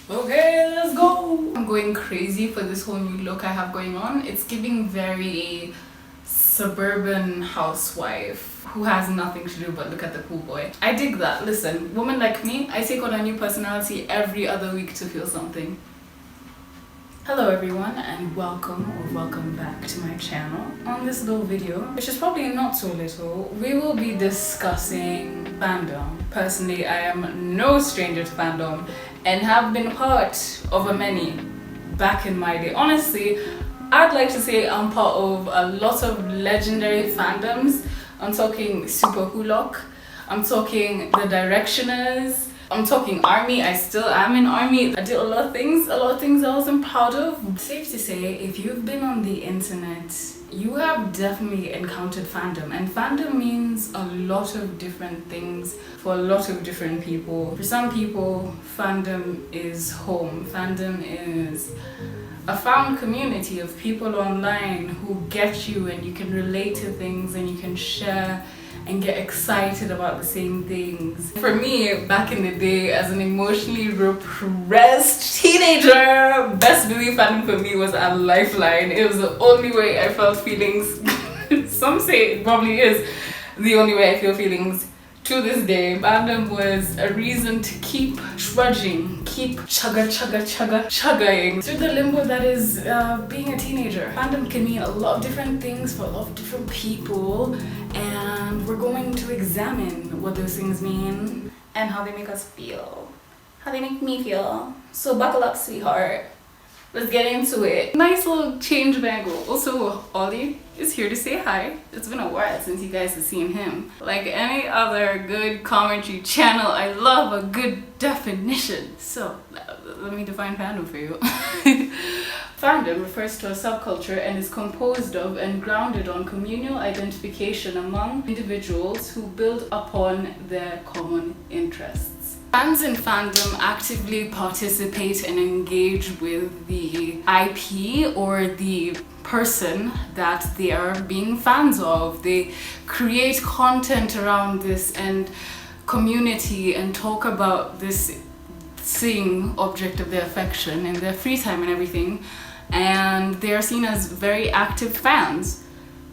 Okay, let's go. I'm going crazy for this whole new look I have going on. It's giving very suburban housewife who has nothing to do but look at the pool boy. I dig that. Listen, women like me, I take on a new personality every other week to feel something. Hello everyone and welcome back to my channel. On this little video, which is probably not so little, we will be discussing fandom. Personally, I am no stranger to fandom and have been part of a many back in my day. Honestly, I'd like to say I'm part of a lot of legendary fandoms. I'm talking Super Hulock, I'm talking The Directioners, I'm talking Army. I still am in Army. I did a lot of things I wasn't proud of. Safe to say, if you've been on the internet, you have definitely encountered fandom. And fandom means a lot of different things for a lot of different people. For some people, fandom is home. Fandom is a found community of people online who get you and you can relate to things and you can share and get excited about the same things. For me, back in the day, as an emotionally repressed teenager, best believe fandom for me was a lifeline. It was the only way I felt feelings. Some say it probably is the only way I feel feelings to this day. Fandom was a reason to keep trudging, keep chugging through the limbo that is being a teenager. Fandom can mean a lot of different things for a lot of different people, and we're going to examine what those things mean and how they make us feel, how they make me feel. So buckle up, sweetheart. Let's get into it. Nice little change bangle. Also, Ollie is here to say hi. It's been a while since you guys have seen him. Like any other good commentary channel, I love a good definition. So, let me define fandom for you. Fandom refers to a subculture and is composed of and grounded on communal identification among individuals who build upon their common interests. Fans in fandom actively participate and engage with the IP or the person that they are being fans of. They create content around this and community and talk about this thing, object of their affection, in their free time and everything. And they are seen as very active fans,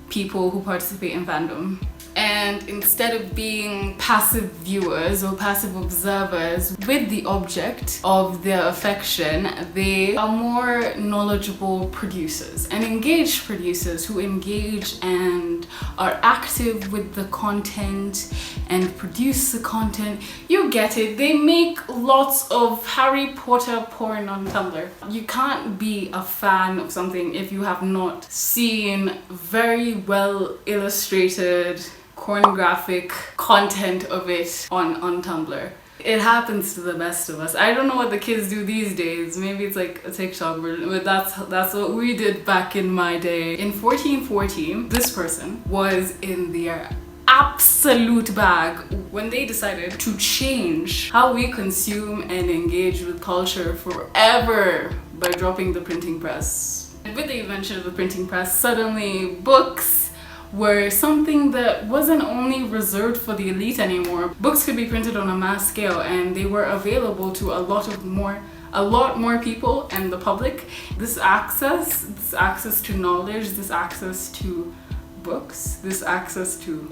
people who participate in fandom. And instead of being passive viewers or passive observers with the object of their affection, they are more knowledgeable producers and engaged producers who engage and are active with the content and produce the content. You get it. They make lots of Harry Potter porn on Tumblr. You can't be a fan of something if you have not seen very well illustrated pornographic content of it on Tumblr. It happens to the best of us. I don't know what the kids do these days. Maybe it's like a TikTok, but that's what we did back in my day. In 1440, this person was in their absolute bag when they decided to change how we consume and engage with culture forever by dropping the printing press. And with the invention of the printing press, suddenly books were something that wasn't only reserved for the elite anymore. Books could be printed on a mass scale and they were available to a lot more people and the public. This access to knowledge, this access to books, this access to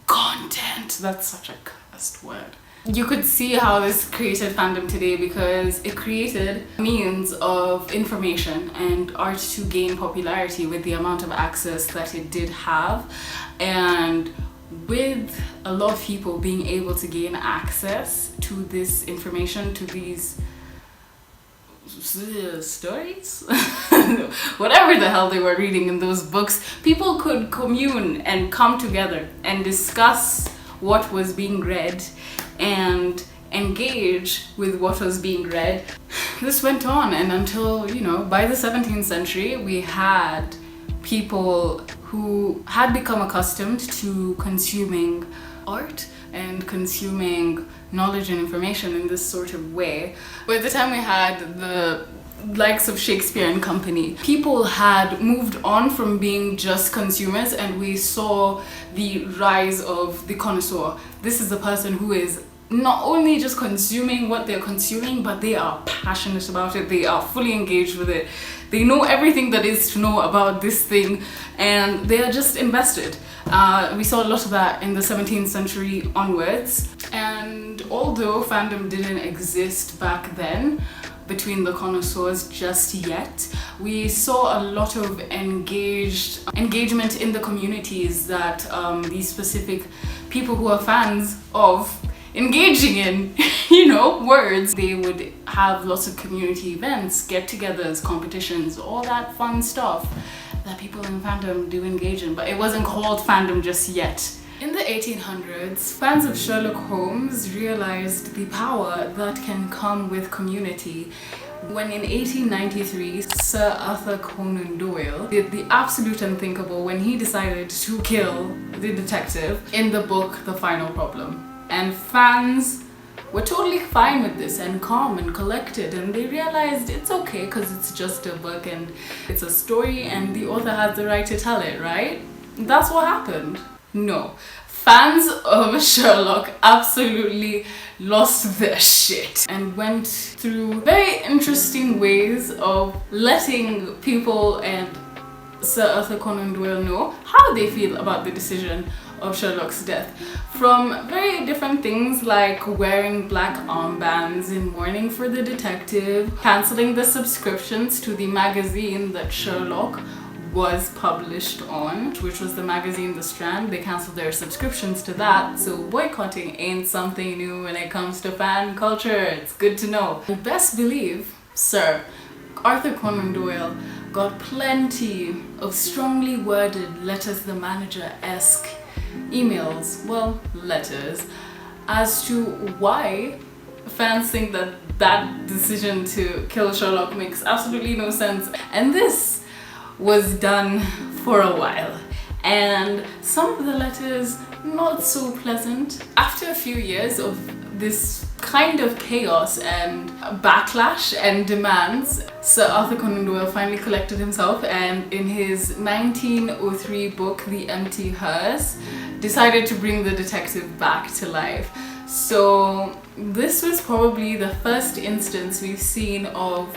content, that's such a cursed word. You could see how this created fandom today because it created means of information and art to gain popularity with the amount of access that it did have, and with a lot of people being able to gain access to this information, to these stories, whatever the hell they were reading in those books, people could commune and come together and discuss what was being read and engage with what was being read. This went on, and until, by the 17th century, we had people who had become accustomed to consuming art and consuming knowledge and information in this sort of way. By the time we had the likes of Shakespeare and Company, people had moved on from being just consumers, and we saw the rise of the connoisseur. This is the person who is not only just consuming what they're consuming, but they are passionate about it. They are fully engaged with it. They know everything that is to know about this thing, and they are just invested. We saw a lot of that in the 17th century onwards. And although fandom didn't exist back then between the connoisseurs just yet, we saw a lot of engagement in the communities that these specific people who are fans of engaging in, words. They would have lots of community events, get-togethers, competitions, all that fun stuff that people in fandom do engage in, but it wasn't called fandom just yet. In the 1800s, fans of Sherlock Holmes realized the power that can come with community when in 1893, Sir Arthur Conan Doyle did the absolute unthinkable when he decided to kill the detective in the book The Final Problem. And fans were totally fine with this and calm and collected, and they realized it's okay because it's just a book and it's a story and the author has the right to tell it, right? That's what happened. No. Fans of Sherlock absolutely lost their shit and went through very interesting ways of letting people and Sir Arthur Conan Doyle know how they feel about the decision of Sherlock's death. From very different things like wearing black armbands in mourning for the detective, cancelling the subscriptions to the magazine that Sherlock was published on, which was the magazine The Strand. They cancelled their subscriptions to that, so boycotting ain't something new when it comes to fan culture. It's good to know. And best believe, Sir Arthur Conan Doyle got plenty of strongly worded letters the manager-esque emails, well, letters, as to why fans think that that decision to kill Sherlock makes absolutely no sense. And this was done for a while, and some of the letters not so pleasant. After a few years of this kind of chaos and backlash and demands, Sir Arthur Conan Doyle finally collected himself, and in his 1903 book The Empty Hearse decided to bring the detective back to life. So this was probably the first instance we've seen of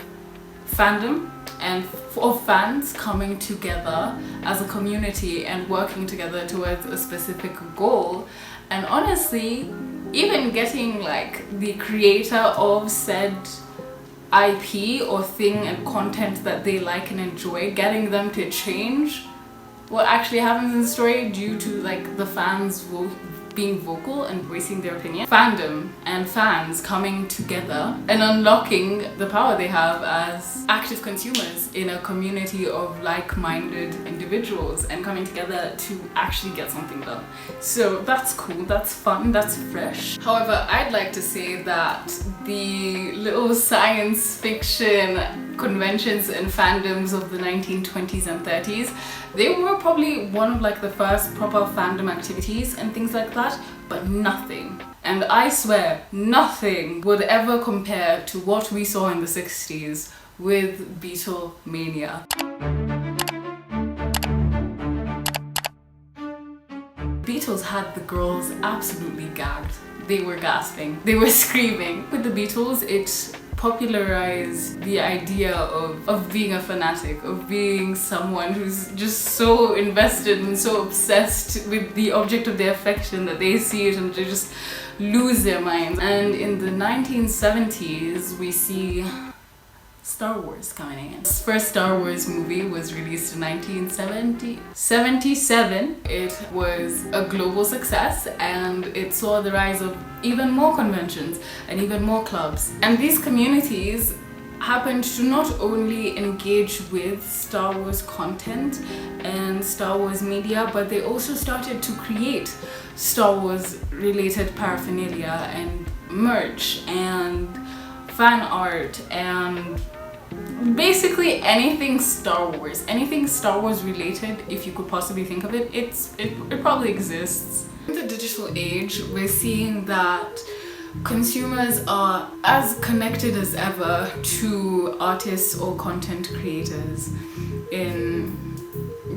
fandom and of fans coming together as a community and working together towards a specific goal. And honestly, even getting like the creator of said IP or thing and content that they like and enjoy, getting them to change what actually happens in the story due to like the fans being vocal and voicing their opinion. Fandom and fans coming together and unlocking the power they have as active consumers in a community of like-minded individuals and coming together to actually get something done. So that's cool, that's fun, that's fresh. However, I'd like to say that the little science fiction conventions and fandoms of the 1920s and 30s, they were probably one of like the first proper fandom activities and things like that, but nothing, and I swear nothing, would ever compare to what we saw in the 60s with Beatlemania. Beatles had the girls absolutely gagged. They were gasping, they were screaming. With the Beatles, it popularized the idea of being a fanatic, of being someone who's just so invested and so obsessed with the object of their affection that they see it and they just lose their minds. And in the 1970s, we see Star Wars coming in. This first Star Wars movie was released in 1977. It was a global success and it saw the rise of even more conventions and even more clubs. And these communities happened to not only engage with Star Wars content and Star Wars media, but they also started to create Star Wars related paraphernalia and merch and fan art and basically anything Star Wars related, if you could possibly think of it, it probably exists. In the digital age, we're seeing that consumers are as connected as ever to artists or content creators in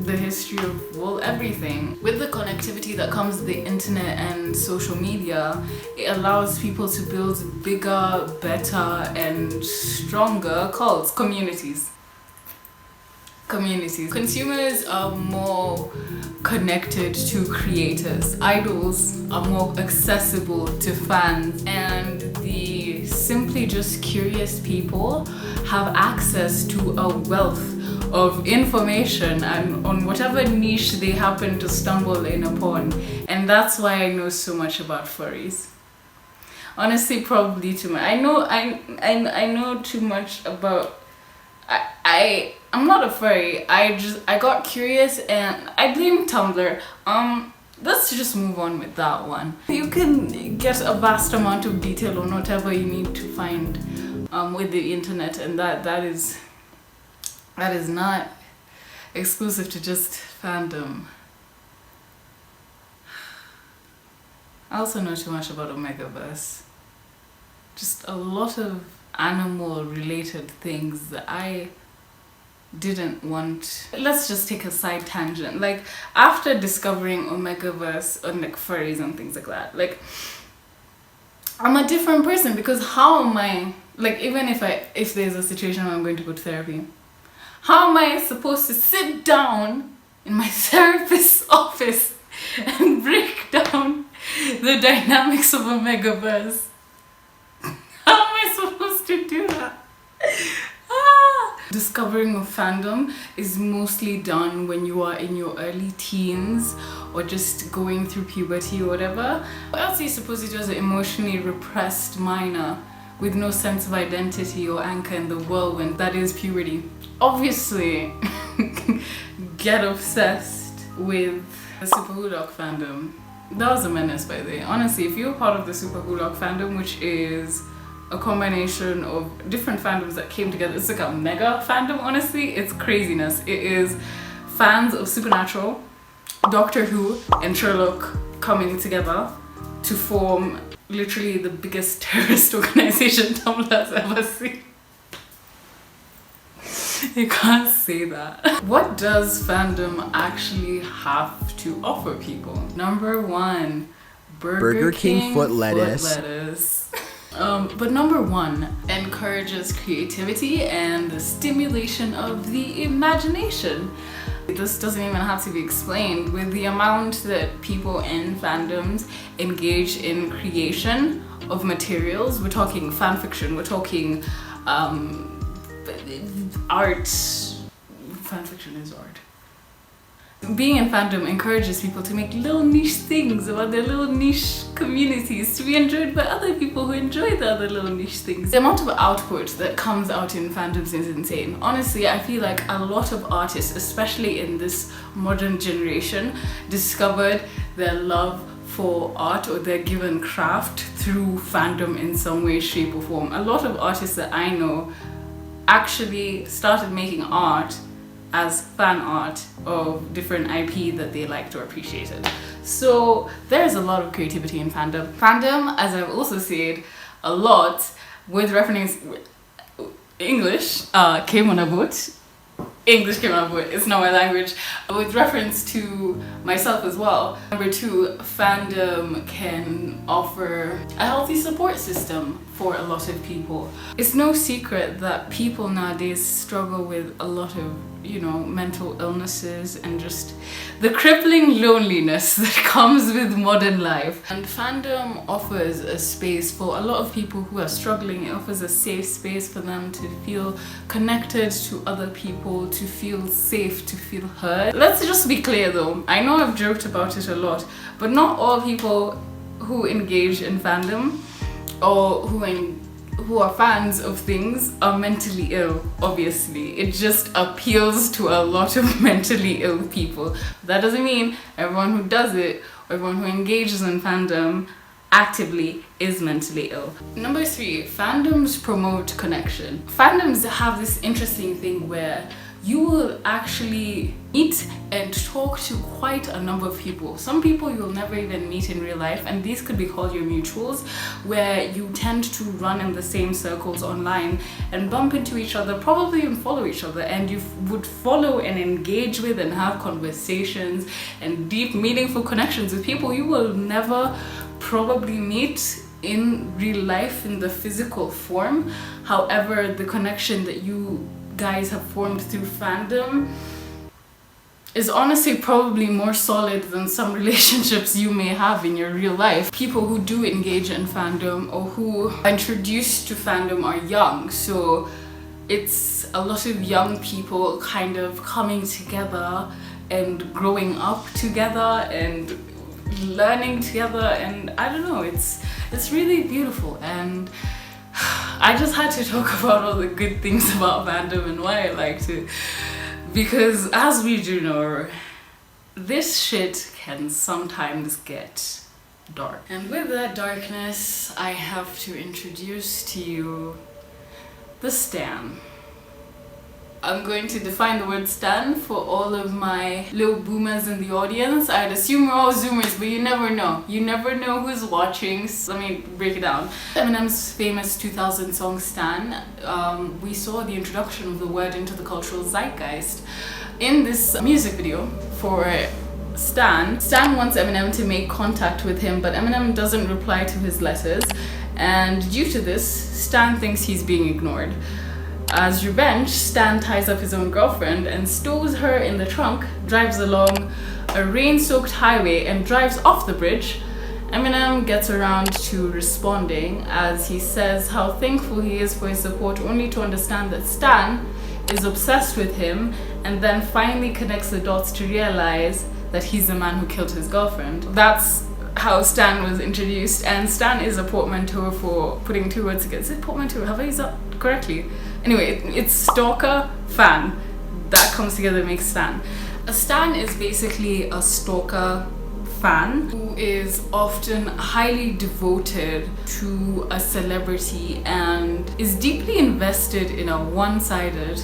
the history of, well, everything. With the connectivity that comes with the internet and social media, it allows people to build bigger, better, and stronger cults, communities. Consumers are more connected to creators. Idols are more accessible to fans, and the simply just curious people have access to a wealth of information and on whatever niche they happen to stumble in upon. And that's why I know so much about furries. Honestly, probably too much. I know too much about. I'm not a furry. I got curious and I blame Tumblr. Let's just move on with that one. You can get a vast amount of detail on whatever you need to find with the internet, and that is not exclusive to just fandom. I also know too much about Omegaverse. Just a lot of animal related things that I didn't want. Let's just take a side tangent. Like, after discovering Omegaverse and like furries and things like that, like, I'm a different person, because how am I, like, even if there's a situation where I'm going to go to therapy, how am I supposed to sit down in my therapist's office and break down the dynamics of Omegaverse? How am I supposed to do that? Discovering of fandom is mostly done when you are in your early teens or just going through puberty or whatever. What else are you supposed to do as an emotionally repressed minor with no sense of identity or anchor in the whirlwind that is puberty? Obviously, get obsessed with the Super Hulock fandom. That was a menace, by the way. Honestly, if you're part of the Super Hulock fandom, which is a combination of different fandoms that came together, it's like a mega fandom, honestly. It's craziness. It is fans of Supernatural, Doctor Who, and Sherlock coming together to form literally the biggest terrorist organization Tumblr has ever seen. You can't say that. What does fandom actually have to offer people? Number one, Burger King foot lettuce. But number one, encourages creativity and the stimulation of the imagination. This doesn't even have to be explained. With the amount that people in fandoms engage in creation of materials, we're talking fan fiction, we're talking art. Fan fiction is art. Being in fandom encourages people to make little niche things about their little niche communities to be enjoyed by other people who enjoy the other little niche things. The amount of output that comes out in fandoms is insane. Honestly, I feel like a lot of artists, especially in this modern generation, discovered their love for art or their given craft through fandom in some way, shape or form. A lot of artists that I know actually started making art as fan art of different IP that they liked or appreciated. So there's a lot of creativity in fandom. Fandom, as I've also said a lot, with reference English came on a boat. English came on a boat, it's not my language. With reference to myself as well. Number two, fandom can offer a healthy support system for a lot of people. It's no secret that people nowadays struggle with a lot of, mental illnesses and just the crippling loneliness that comes with modern life. And fandom offers a space for a lot of people who are struggling. It offers a safe space for them to feel connected to other people, to feel safe, to feel heard. Let's just be clear though, I know I've joked about it a lot, but not all people who engage in fandom or who are fans of things are mentally ill, obviously. It just appeals to a lot of mentally ill people. That doesn't mean everyone who does it or everyone who engages in fandom actively is mentally ill. Number three, fandoms promote connection. Fandoms have this interesting thing where you will actually meet and talk to quite a number of people. Some people you'll never even meet in real life, and these could be called your mutuals, where you tend to run in the same circles online and bump into each other, probably even follow each other, and you would follow and engage with and have conversations and deep, meaningful connections with people you will never probably meet in real life in the physical form. However, the connection that you guys have formed through fandom is honestly probably more solid than some relationships you may have in your real life. People who do engage in fandom or who are introduced to fandom are young, so it's a lot of young people kind of coming together and growing up together and learning together, and I don't know, it's really beautiful. And I just had to talk about all the good things about fandom and why I liked it, because as we do know, this shit can sometimes get dark. And with that darkness, I have to introduce to you the Stan. I'm going to define the word Stan for all of my little boomers in the audience. I'd assume we're all Zoomers, but you never know. You never know who's watching. So let me break it down. Eminem's famous 2000 song Stan, we saw the introduction of the word into the cultural zeitgeist. In this music video for Stan wants Eminem to make contact with him, but Eminem doesn't reply to his letters. And due to this, Stan thinks he's being ignored. As revenge, Stan ties up his own girlfriend and stows her in the trunk, drives along a rain-soaked highway and drives off the bridge. Eminem gets around to responding as he says how thankful he is for his support, only to understand that Stan is obsessed with him, and then finally connects the dots to realize that he's the man who killed his girlfriend. That's how Stan was introduced, and Stan is a portmanteau for putting two words together. Is it portmanteau? Have I used that correctly? Anyway, it's stalker, fan. That comes together to make Stan. A Stan is basically a stalker fan who is often highly devoted to a celebrity and is deeply invested in a one-sided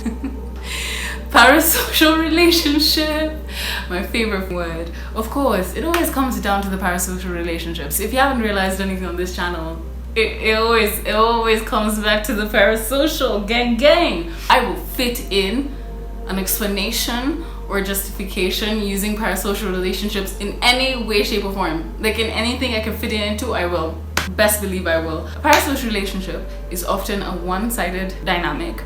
parasocial relationship. My favorite word. Of course, it always comes down to the parasocial relationships. If you haven't realized anything on this channel, it always comes back to the parasocial gang. I will fit in an explanation or justification using parasocial relationships in any way, shape, or form. Like in anything I can fit it into, I will. Best believe I will. A parasocial relationship is often a one-sided dynamic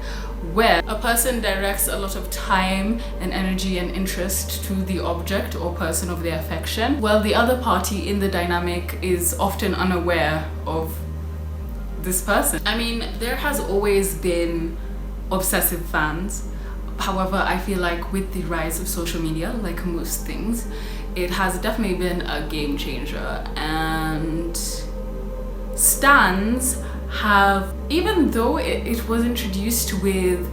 where a person directs a lot of time and energy and interest to the object or person of their affection, while the other party in the dynamic is often unaware of this person. I mean, there has always been obsessive fans. However, I feel like with the rise of social media, like most things, it has definitely been a game changer. And stans have, even though it was introduced with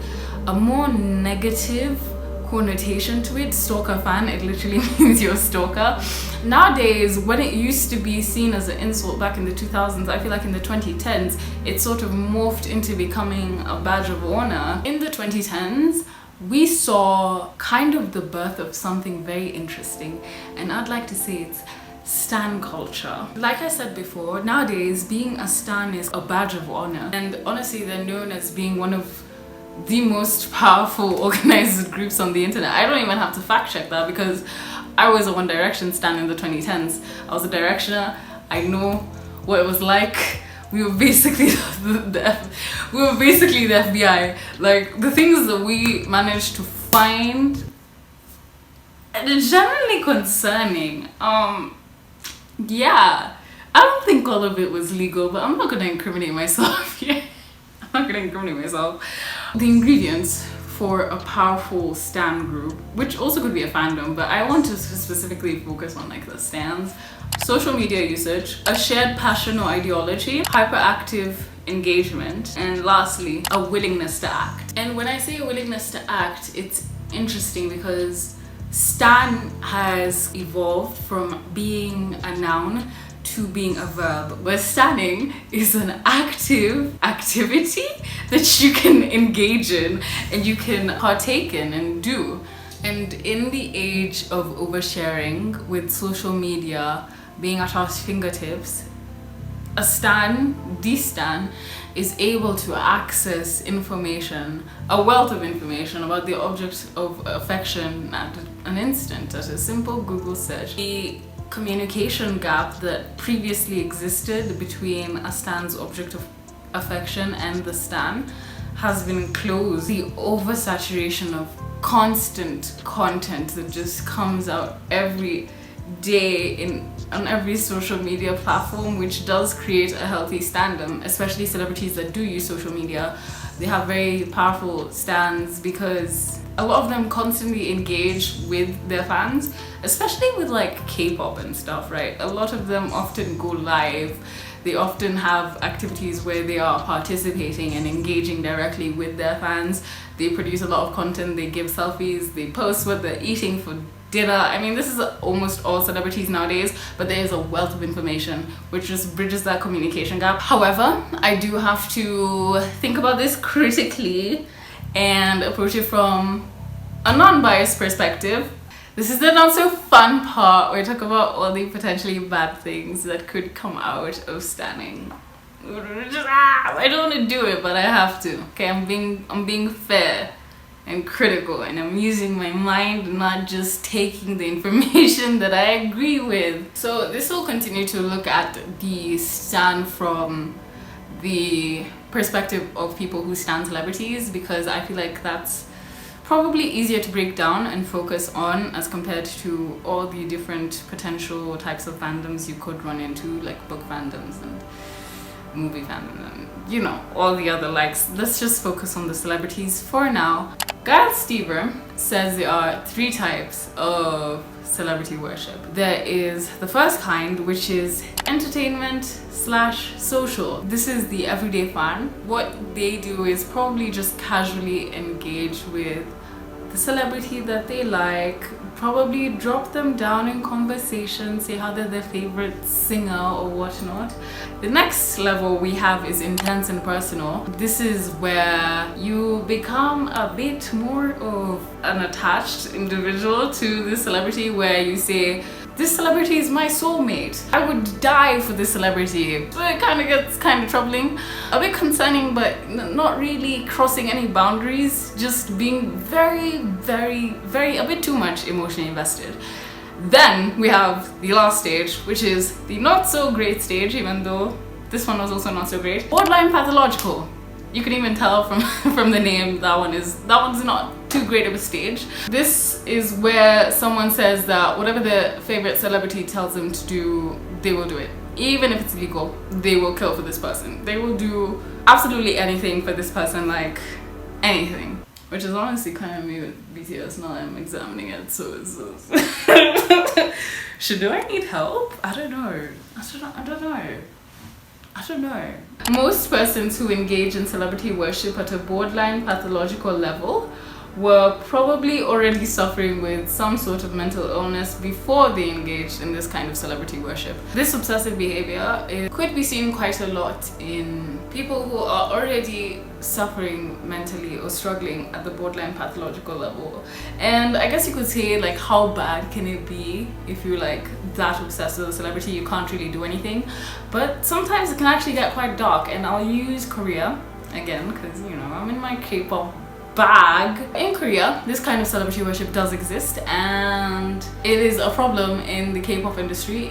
a more negative connotation to it, stalker fan, it literally means you're a stalker. Nowadays, when it used to be seen as an insult back in the 2000s, I feel like in the 2010s, it sort of morphed into becoming a badge of honor. In the 2010s, we saw kind of the birth of something very interesting, and I'd like to say it's stan culture. Like I said before, nowadays being a stan is a badge of honor, and honestly they're known as being one of the most powerful organized groups on the internet. I don't even have to fact check that because I was a One Direction stan in the 2010s. I was a Directioner. I know what it was like. We were basically the FBI. Like the things that we managed to find, they're generally concerning. Yeah, I don't think all of it was legal, but I'm not gonna incriminate myself here. I'm not gonna incriminate myself. The ingredients for a powerful stan group, which also could be a fandom, but I want to specifically focus on like the stans. Social media usage, a shared passion or ideology, hyperactive engagement, and lastly, a willingness to act. And when I say a willingness to act, it's interesting because stan has evolved from being a noun to being a verb, where standing is an active activity that you can engage in and you can partake in and do. And in the age of oversharing, with social media being at our fingertips, the stan is able to access information, a wealth of information about the object of affection at an instant, at a simple Google search. The communication gap that previously existed between a stan's object of affection and the stan has been closed. The oversaturation of constant content that just comes out every day on every social media platform, which does create a healthy standum, especially celebrities that do use social media. They have very powerful stands because a lot of them constantly engage with their fans, especially with like K-pop and stuff, right? A lot of them often go live. They often have activities where they are participating and engaging directly with their fans. They produce a lot of content, they give selfies, they post what they're eating for dinner. I mean, this is almost all celebrities nowadays, but there is a wealth of information which just bridges that communication gap. However, I do have to think about this critically and approach it from a non-biased perspective. This is the not so fun part where I talk about all the potentially bad things that could come out of standing. I don't want to do it, but I have to. Okay, I'm being fair and critical, and I'm using my mind, not just taking the information that I agree with. So this will continue to look at the stan from the perspective of people who stan celebrities, because I feel like that's probably easier to break down and focus on as compared to all the different potential types of fandoms you could run into, like book fandoms and movie fandoms and, you know, all the other likes. Let's just focus on the celebrities for now. Gareth Stever says there are 3 types of celebrity worship. There is the first kind, which is entertainment/social. This is the everyday fan. What they do is probably just casually engage with the celebrity that they like, probably drop them down in conversation, say how they're their favorite singer or whatnot. The next level we have is intense and personal. This is where you become a bit more of an attached individual to the celebrity, where you say, this celebrity is my soulmate. I would die for this celebrity. So it kind of gets kind of troubling, a bit concerning, but not really crossing any boundaries, just being very, very, very, a bit too much emotionally invested. Then we have the last stage, which is the not so great stage, even though this one was also not so great. Borderline pathological. You can even tell from the name that one's not too great of a stage. This is where someone says that whatever their favorite celebrity tells them to do, they will do it. Even if it's illegal, they will kill for this person. They will do absolutely anything for this person, like anything. Which is honestly kind of me with BTS now I'm examining it, so it's do I need help? I don't know. Most persons who engage in celebrity worship at a borderline pathological level were probably already suffering with some sort of mental illness before they engaged in this kind of celebrity worship. This obsessive behavior could be seen quite a lot in people who are already suffering mentally or struggling at the borderline pathological level. And I guess you could say, like, how bad can it be if you're like that obsessed with a celebrity you can't really do anything? But sometimes it can actually get quite dark, and I'll use Korea again because, you know, I'm in my K-pop bag. In Korea, this kind of celebrity worship does exist, and it is a problem in the K-pop industry.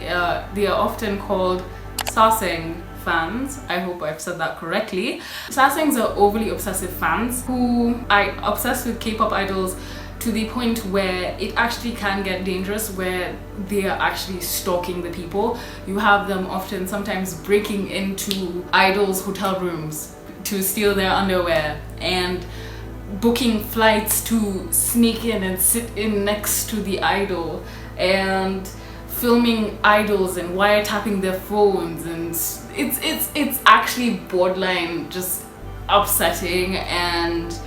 They are often called saseng fans. I hope I've said that correctly. Sasengs are overly obsessive fans who are obsessed with K-pop idols to the point where it actually can get dangerous, where they are actually stalking the people. You have them often sometimes breaking into idols' hotel rooms to steal their underwear, and booking flights to sneak in and sit in next to the idol, and filming idols and wiretapping their phones, and it's actually borderline just upsetting, and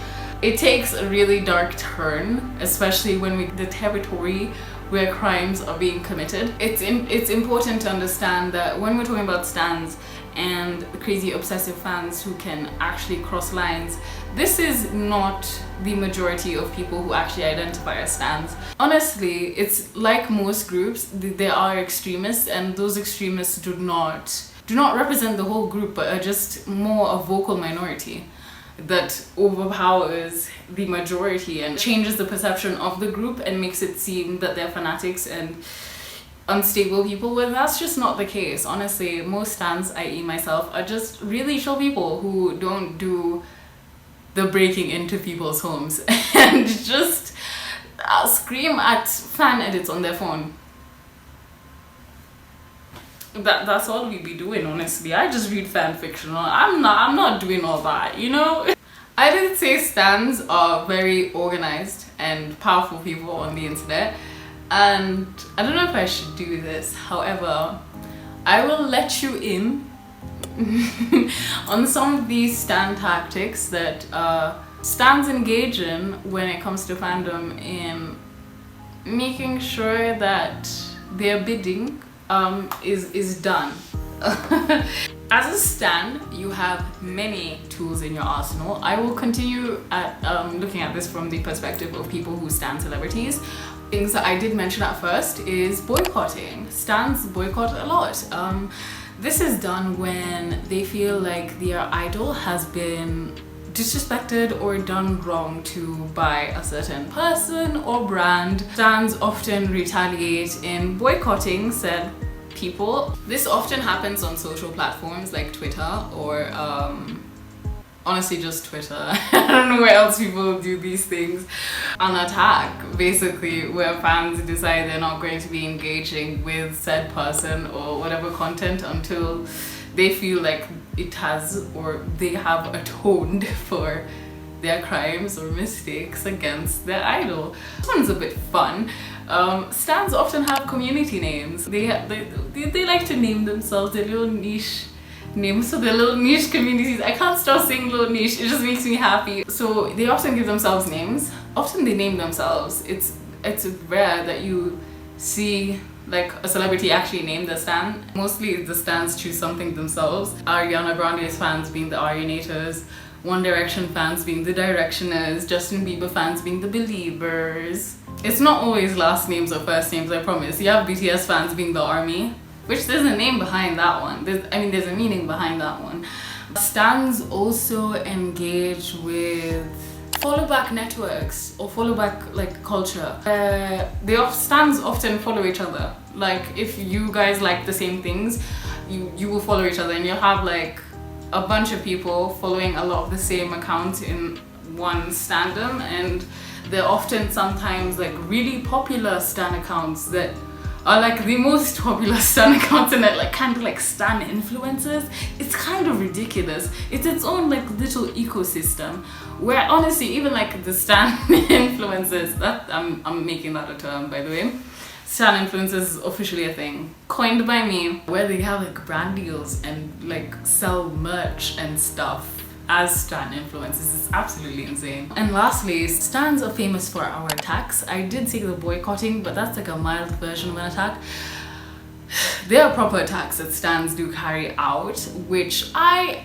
it takes a really dark turn, especially when the territory where crimes are being committed. It's important to understand that when we're talking about stans and crazy obsessive fans who can actually cross lines, this is not the majority of people who actually identify as stans. Honestly, it's like most groups, there are extremists, and those extremists do not represent the whole group, but are just more a vocal minority that overpowers the majority and changes the perception of the group and makes it seem that they're fanatics and unstable people, when that's just not the case. Honestly, most stans, i.e. myself, are just really chill people who don't do the breaking into people's homes and just scream at fan edits on their phone. That's all we be doing, honestly. I just read fan fiction. I'm not doing all that, you know? I did say stans are very organized and powerful people on the internet, and I don't know if I should do this. However, I will let you in on some of these stan tactics that stans engage in when it comes to fandom, in making sure that their bidding is done. As a stan, you have many tools in your arsenal. I will continue at looking at this from the perspective of people who stan celebrities. Things that I did mention at first is boycotting. Stans boycott a lot. This is done when they feel like their idol has been disrespected or done wrong to by a certain person or brand. Stans often retaliate in boycotting said people. This often happens on social platforms like Twitter or honestly just Twitter. I don't know where else people do these things. An attack, basically, where fans decide they're not going to be engaging with said person or whatever content until they feel like it has, or they have atoned for their crimes or mistakes against their idol. This one's a bit fun. Stans often have community names. They like to name themselves their little niche names, so their little niche communities. I can't stop saying little niche, it just makes me happy. So they often give themselves names. Often they name themselves. It's rare that you see like a celebrity actually named a stan. Mostly the stans choose something themselves. Ariana Grande's fans being the Arianators, One Direction fans being the Directioners, Justin Bieber fans being the Believers. It's not always last names or first names, I promise. You have BTS fans being the ARMY, which there's a name behind that one. There's a meaning behind that one. Stans also engage with follow back networks or follow back like culture. Stans often follow each other. Like if you guys like the same things, you will follow each other, and you'll have like a bunch of people following a lot of the same account in one standom, and they're often sometimes like really popular stan accounts that are like the most popular stan accounts, and like kind of like stan influencers. It's kind of ridiculous. It's its own like little ecosystem where honestly even like the stan influencers, that I'm making that a term by the way. Stan influencers is officially a thing coined by me, where they have like brand deals and like sell merch and stuff as stan influencers. It's absolutely insane. And lastly, stans are famous for our attacks. I did say the boycotting, but that's like a mild version of an attack. There are proper attacks that stans do carry out, which I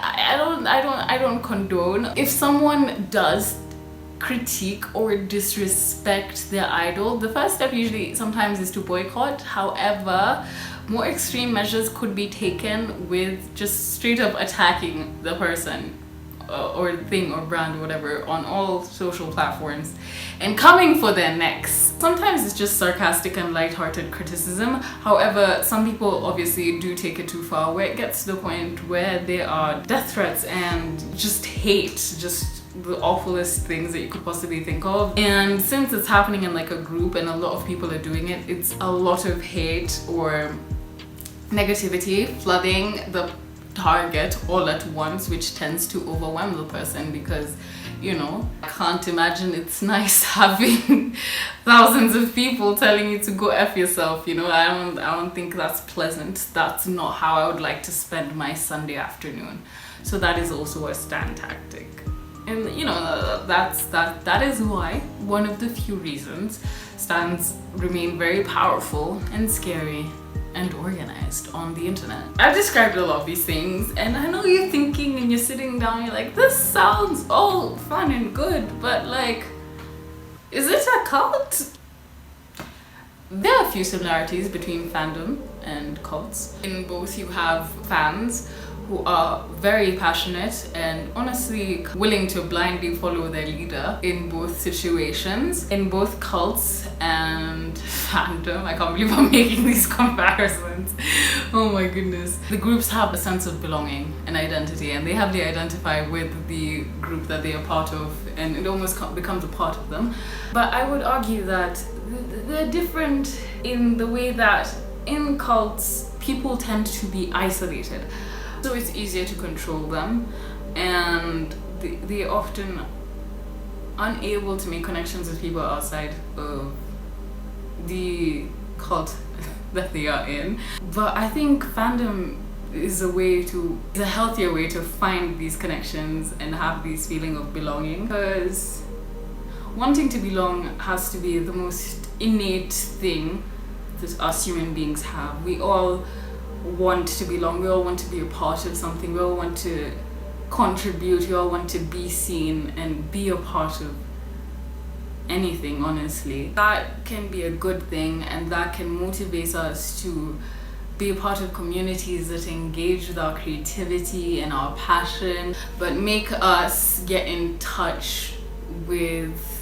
don't condone. If someone does critique or disrespect their idol, the first step usually sometimes is to boycott. However, more extreme measures could be taken with just straight up attacking the person or thing or brand or whatever on all social platforms and coming for their necks. Sometimes it's just sarcastic and light-hearted criticism. However, some people obviously do take it too far, where it gets to the point where there are death threats and just hate, just the awfulest things that you could possibly think of. And since it's happening in like a group and a lot of people are doing it, it's a lot of hate or negativity flooding the target all at once, which tends to overwhelm the person, because you know, I can't imagine it's nice having thousands of people telling you to go F yourself, you know. I don't think that's pleasant. That's not how I would like to spend my Sunday afternoon. So that is also a stan tactic. And you know, that is why, one of the few reasons stands remain very powerful and scary and organized on the internet. I've described a lot of these things, and I know you're thinking and you're sitting down, you're like, this sounds all fun and good, but like, is it a cult? There are a few similarities between fandom and cults. In both you have fans who are very passionate and honestly willing to blindly follow their leader in both situations. In both cults and fandom, I can't believe I'm making these comparisons. Oh my goodness. The groups have a sense of belonging and identity, and they heavily identify with the group that they are part of, and it almost becomes a part of them. But I would argue that they're different in the way that in cults, people tend to be isolated. So it's easier to control them, and they're often unable to make connections with people outside of the cult that they are in. But I think fandom is a healthier way to find these connections and have this feeling of belonging, because wanting to belong has to be the most innate thing that us human beings have. We all want to belong, we all want to be a part of something, we all want to contribute, we all want to be seen and be a part of anything, honestly. That can be a good thing, and that can motivate us to be a part of communities that engage with our creativity and our passion, but make us get in touch with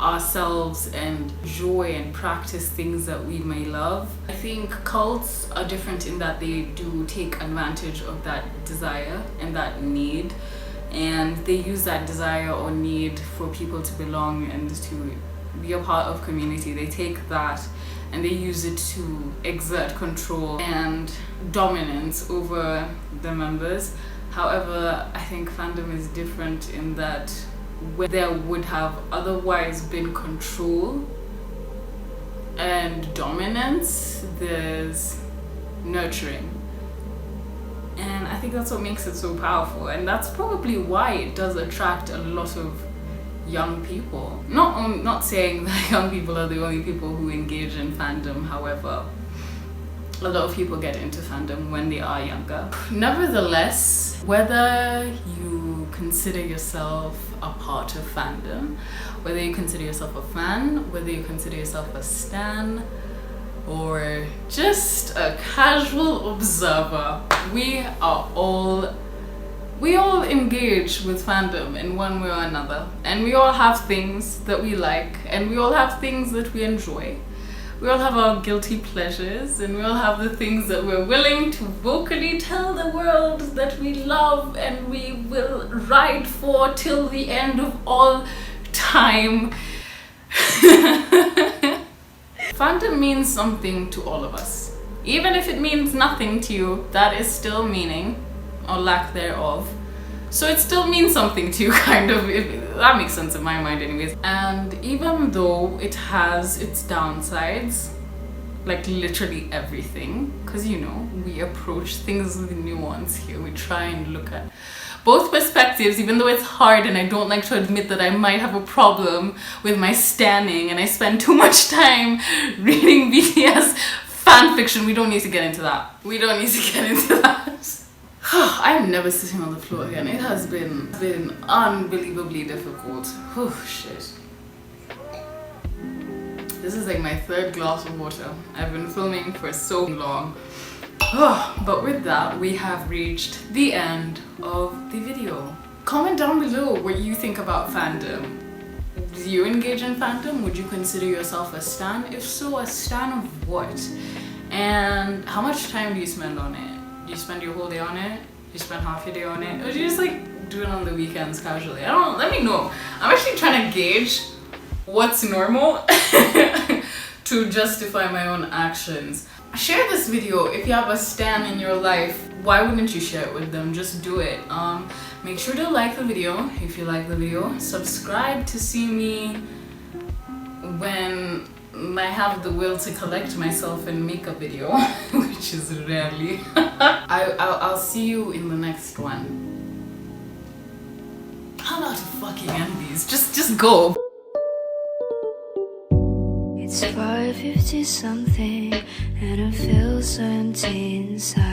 ourselves and joy and practice things that we may love. I think cults are different in that they do take advantage of that desire and that need, and they use that desire or need for people to belong and to be a part of community. They take that and they use it to exert control and dominance over the members. However, I think fandom is different in that where there would have otherwise been control and dominance, there's nurturing. And I think that's what makes it so powerful, and that's probably why it does attract a lot of young people. Not saying that young people are the only people who engage in fandom, however, a lot of people get into fandom when they are younger. Nevertheless, whether you consider yourself a part of fandom, whether you consider yourself a fan, whether you consider yourself a stan, or just a casual observer, we all engage with fandom in one way or another, and we all have things that we like, and we all have things that we enjoy. We all have our guilty pleasures, and we all have the things that we're willing to vocally tell the world that we love and we will ride for till the end of all time. Fandom means something to all of us. Even if it means nothing to you, that is still meaning, or lack thereof. So it still means something to you, kind of. That makes sense in my mind anyways. And even though it has its downsides, like literally everything, because you know, we approach things with nuance here. We try and look at both perspectives, even though it's hard, and I don't like to admit that I might have a problem with my standing and I spend too much time reading BTS fan fiction. We don't need to get into that. I'm never sitting on the floor again. It has been unbelievably difficult. Oh shit. This is like my third glass of water. I've been filming for so long. But with that, we have reached the end of the video. Comment down below what you think about fandom. Do you engage in fandom? Would you consider yourself a stan? If so, a stan of what? And how much time do you spend on it? Do you spend your whole day on it? Do you spend half your day on it? Or do you just like do it on the weekends casually? I don't know, let me know. I'm actually trying to gauge what's normal to justify my own actions. Share this video if you have a stan in your life. Why wouldn't you share it with them? Just do it. Make sure to like the video if you like the video. Subscribe to see me when I have the will to collect myself and make a video, which is rarely. I'll see you in the next one. How not to fucking end these? Just go. It's 5:50 something and it feels so empty inside.